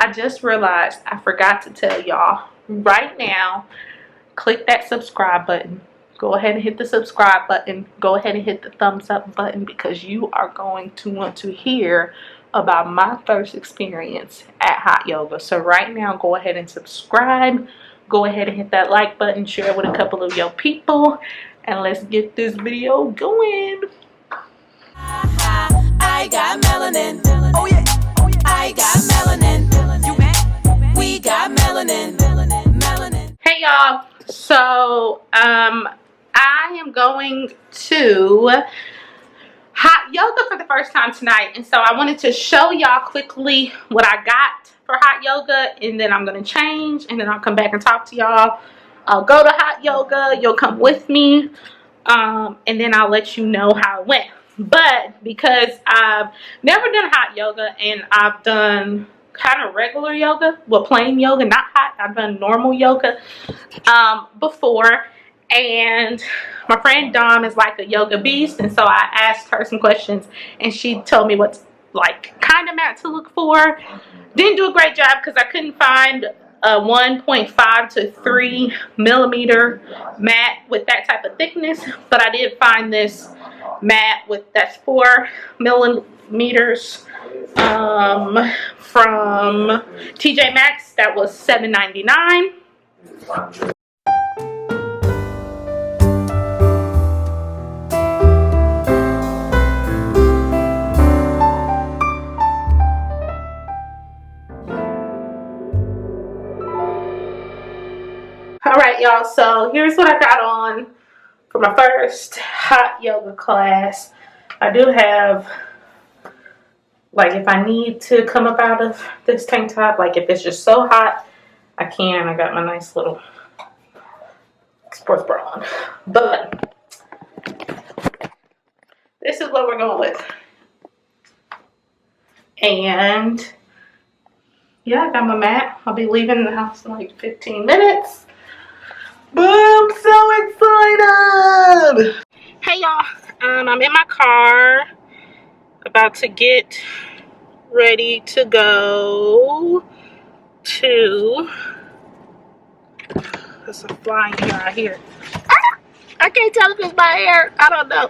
I just realized I forgot to tell y'all. Right now, click that subscribe button. Go ahead and hit the subscribe button. Go ahead and hit the thumbs up button, because you are going to want to hear about my first experience at hot yoga. So right now, go ahead and subscribe. Go ahead and hit that like button. Share it with a couple of your people. And let's get this video going. I got melanin. Oh yeah. I got melanin. We got melanin. Hey y'all. So I am going to hot yoga for the first time tonight, and so I wanted to show y'all quickly what I got for hot yoga, and then I'm gonna change, and then I'll come back and talk to y'all. I'll go to hot yoga, you'll come with me, and then I'll let you know how it went. But because I've never done hot yoga, and I've done kind of regular yoga, well, plain yoga, not hot, I've done normal yoga before, and my friend Dom is like a yoga beast, and so I asked her some questions, and she told me what's like kind of mat to look for. Didn't do a great job because I couldn't find a 1.5 to 3 millimeter mat with that type of thickness, but I did find this mat with that's 4 millimeters from TJ Maxx. That was $7.99. All right, y'all, so here's what I got on for my first hot yoga class. I do have, like, if I need to come up out of this tank top, like if it's just so hot, I can. I got my nice little sports bra on. But this is what we're going with. And yeah, I got my mat. I'll be leaving the house in like 15 minutes. But I'm so excited! Hey y'all, I'm in my car, about to get ready to go to, there's a flying hair out here. I can't tell if it's my hair, I don't know.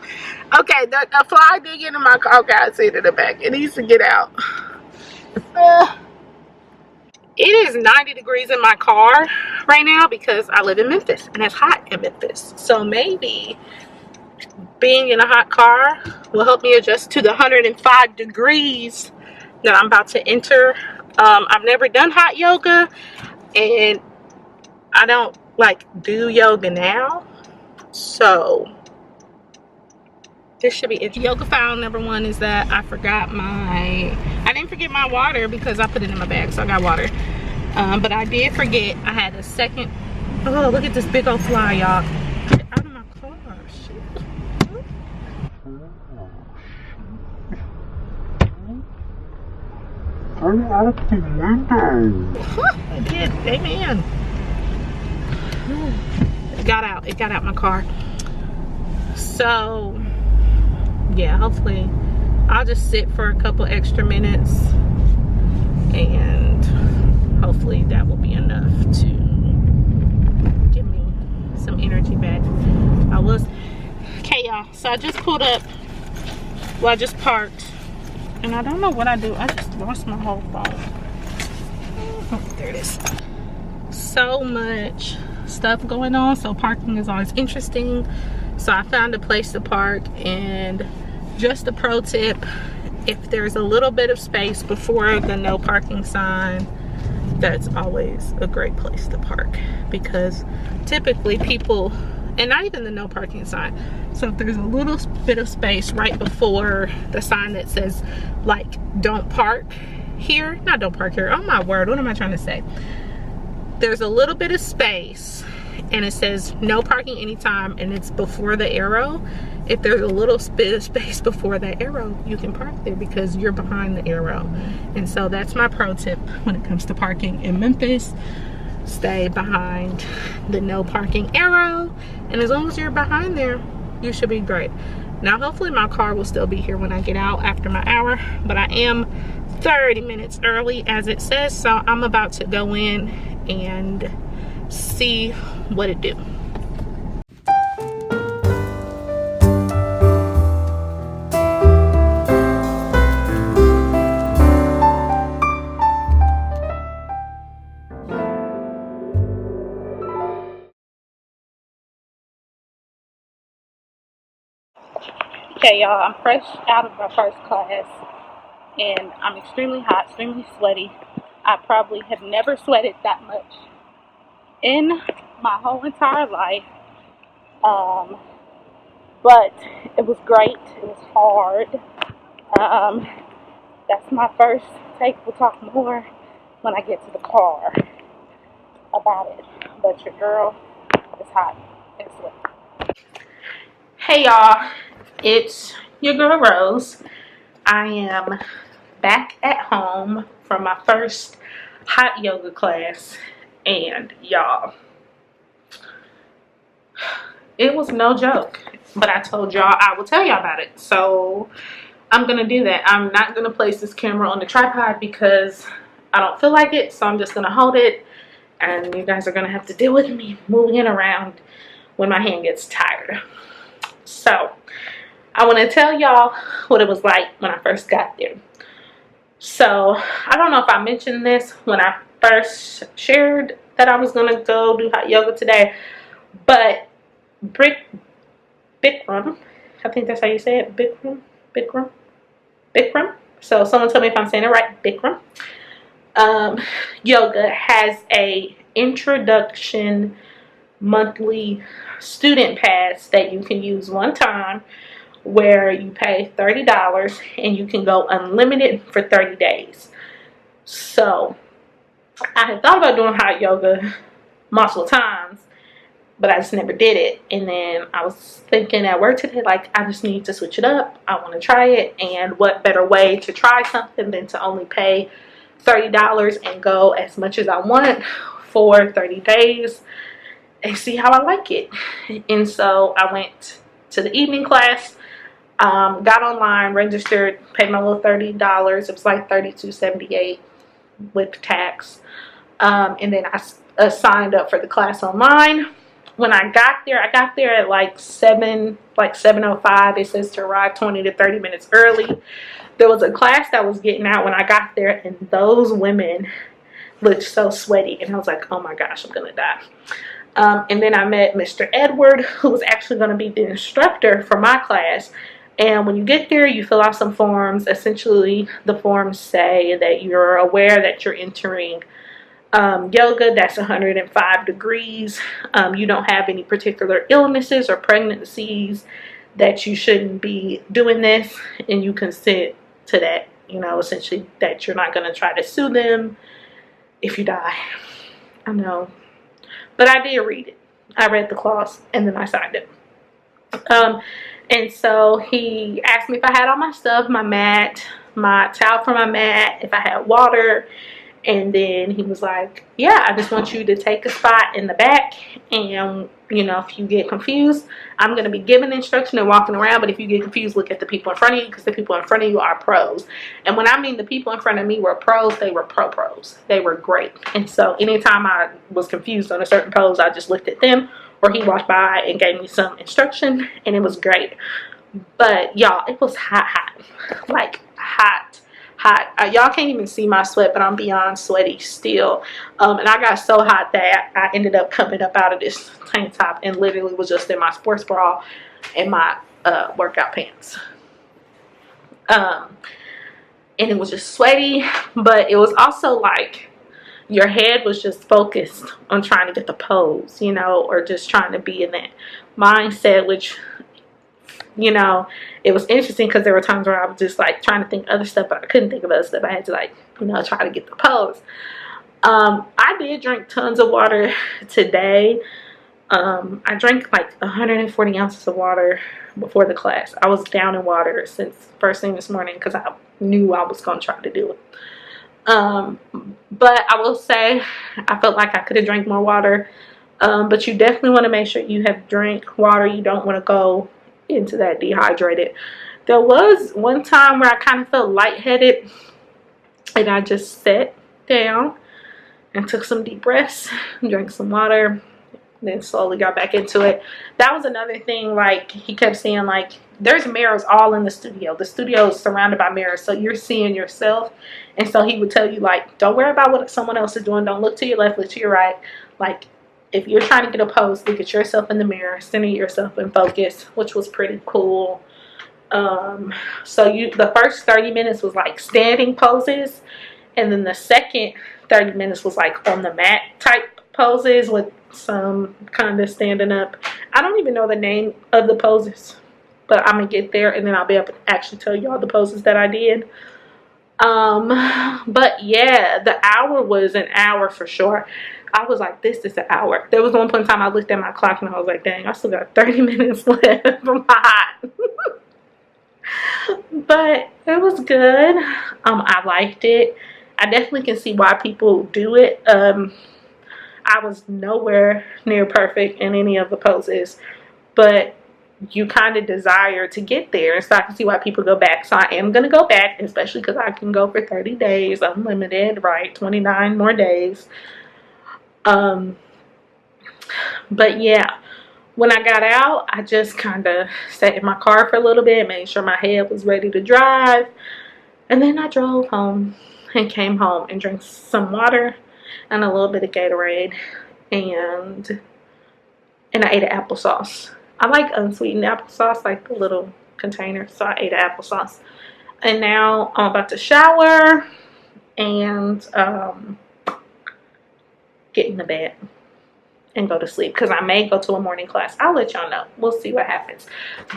Okay, the fly did get in my car. Okay, I see it in the back. It needs to get out. It is 90 degrees in my car right now because I live in Memphis and it's hot in Memphis. So maybe being in a hot car will help me adjust to the 105 degrees that I'm about to enter. I've never done hot yoga, and I don't like do yoga now. So this should be it. Yoga file number 1 is that I didn't forget my water because I put it in my bag, so I got water. But I did forget I had a second. Oh, look at this big old fly, y'all. Get out of my car. Shit. Turn it out the window. I did. Amen. It got out my car. So yeah, hopefully I'll just sit for a couple extra minutes, and hopefully that will be enough to give me some energy back. Okay y'all, so I just pulled up, well, I just parked, and I don't know what I do. I just lost my whole phone. Oh, there it is. So much stuff going on, so parking is always interesting. So I found a place to park, and just a pro tip, if there's a little bit of space before the no parking sign, that's always a great place to park, because typically people, and not even the no parking sign, so if there's a little bit of space right before the sign that says like don't park here, not don't park here, oh my word, what am I trying to say, there's a little bit of space and it says no parking anytime, and it's before the arrow. If there's a little bit of space before that arrow, you can park there because you're behind the arrow. And so that's my pro tip when it comes to parking in Memphis. Stay behind the no parking arrow, and as long as you're behind there, you should be great. Now hopefully my car will still be here when I get out after my hour, but I am 30 minutes early as it says, so I'm about to go in and see what it do. Okay, y'all, I'm fresh out of my first class, and I'm extremely hot, extremely sweaty. I probably have never sweated that much in my whole entire life. But it was great. It was hard. That's my first take. We'll talk more when I get to the car about it. But your girl is hot and sweaty. Hey y'all, it's your girl Rose. I am back at home from my first hot yoga class, and y'all, it was no joke. But I told y'all I will tell y'all about it, so I'm gonna do that. I'm not gonna place this camera on the tripod because I don't feel like it, so I'm just gonna hold it, and you guys are gonna have to deal with me moving it around when my hand gets tired. So I want to tell y'all what it was like when I first got there. So I don't know if I mentioned this when I first shared that I was gonna go do hot yoga today, but Bikram, I think that's how you say it, Bikram. So someone tell me if I'm saying it right. Bikram Yoga has a introduction monthly student pass that you can use one time, where you pay $30 and you can go unlimited for 30 days. So I had thought about doing hot yoga multiple times, but I just never did it. And then I was thinking at work today, like, I just need to switch it up. I want to try it. And what better way to try something than to only pay $30 and go as much as I want for 30 days and see how I like it. And so I went to the evening class, got online, registered, paid my little $30. It was like $32.78 with tax. And then I signed up for the class online. When I got there at like 7:05. It says to arrive 20 to 30 minutes early. There was a class that was getting out when I got there, and those women looked so sweaty, and I was like, oh my gosh, I'm gonna die. And then I met Mr. Edward, who was actually going to be the instructor for my class. And when you get there, you fill out some forms. Essentially, the forms say that you're aware that you're entering yoga that's 105 degrees. You don't have any particular illnesses or pregnancies that you shouldn't be doing this, and you consent to that. You know, essentially that you're not going to try to sue them if you die. I know. But I did read it. I read the clause and then I signed it. And so he asked me if I had all my stuff, my mat, my towel for my mat, if I had water. And then he was like, yeah, I just want you to take a spot in the back. And, you know, if you get confused, I'm going to be giving instruction and walking around. But if you get confused, look at the people in front of you, because the people in front of you are pros. And when I mean the people in front of me were pros, they were pros. They were great. And so anytime I was confused on a certain pose, I just looked at them, or he walked by and gave me some instruction, and it was great. But y'all, it was hot, like hot. Y'all can't even see my sweat, but I'm beyond sweaty still. And I got so hot that I ended up coming up out of this tank top and literally was just in my sports bra and my workout pants. And it was just sweaty, but it was also like your head was just focused on trying to get the pose, you know, or just trying to be in that mindset, which, you know, it was interesting because there were times where I was just like trying to think other stuff, but I couldn't think of other stuff. I had to, like, you know, try to get the pose. I did drink tons of water today. I drank like 140 ounces of water before the class. I was down in water since first thing this morning because I knew I was going to try to do it. But I will say I felt like I could have drank more water. But you definitely want to make sure you have drank water. You don't want to go into that dehydrated. There was one time where I kind of felt lightheaded, And I just sat down and took some deep breaths, drank some water, then slowly got back into it. That was another thing, like he kept saying, like, there's mirrors all in the studio. The studio is surrounded by mirrors, so you're seeing yourself. And so he would tell you, like, don't worry about what someone else is doing. Don't look to your left, look to your right. Like, if you're trying to get a pose, look at yourself in the mirror, center yourself and focus, which was pretty cool. So the first 30 minutes was like standing poses, and then the second 30 minutes was like on the mat type poses with some kind of standing up. I don't even know the name of the poses, but I'm gonna get there and then I'll be able to actually tell you all the poses that I did. But yeah, the hour was an hour for sure. I was like, this is an hour. There was one point in time I looked at my clock and I was like, dang, I still got 30 minutes left from my hot. But it was good. I liked it. I definitely can see why people do it. I was nowhere near perfect in any of the poses, but you kind of desire to get there, and so I can see why people go back. So I am going to go back, especially because I can go for 30 days, unlimited, right? 29 more days. But yeah, when I got out, I just kind of sat in my car for a little bit, made sure my head was ready to drive, and then I drove home and came home and drank some water and a little bit of Gatorade, and I ate an applesauce. I like unsweetened applesauce, like the little container, so I ate an applesauce. And now I'm about to shower and get in the bed and go to sleep, because I may go to a morning class. I'll let y'all know. We'll see what happens.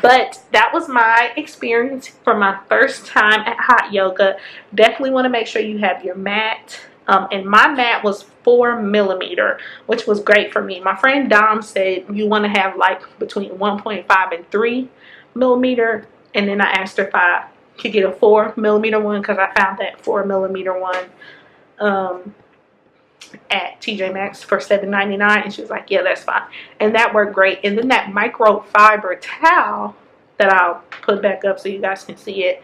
But that was my experience for my first time at hot yoga. Definitely want to make sure you have your mat. And my mat was 4mm, which was great for me. My friend Dom said you want to have like between 1.5 and 3mm. And then I asked her if I could get a 4mm one, because I found that 4mm one at TJ Maxx for $7.99, and she was like, yeah, that's fine. And that worked great. And then that microfiber towel that I'll put back up so you guys can see it,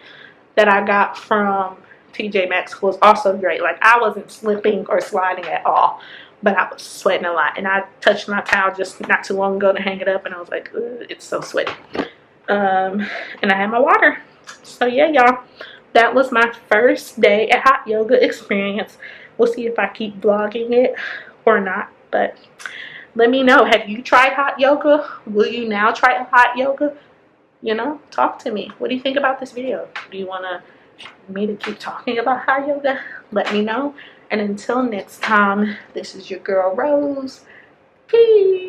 that I got from TJ Maxx, was also great. Like, I wasn't slipping or sliding at all, but I was sweating a lot. And I touched my towel just not too long ago to hang it up, and I was like, it's so sweaty. And I had my water. So yeah, y'all, that was my first day at hot yoga experience. We'll see if I keep vlogging it or not, but let me know. Have you tried hot yoga? Will you now try hot yoga? You know, talk to me. What do you think about this video? Do you want me to keep talking about hot yoga? Let me know. And until next time, this is your girl Rose. Peace.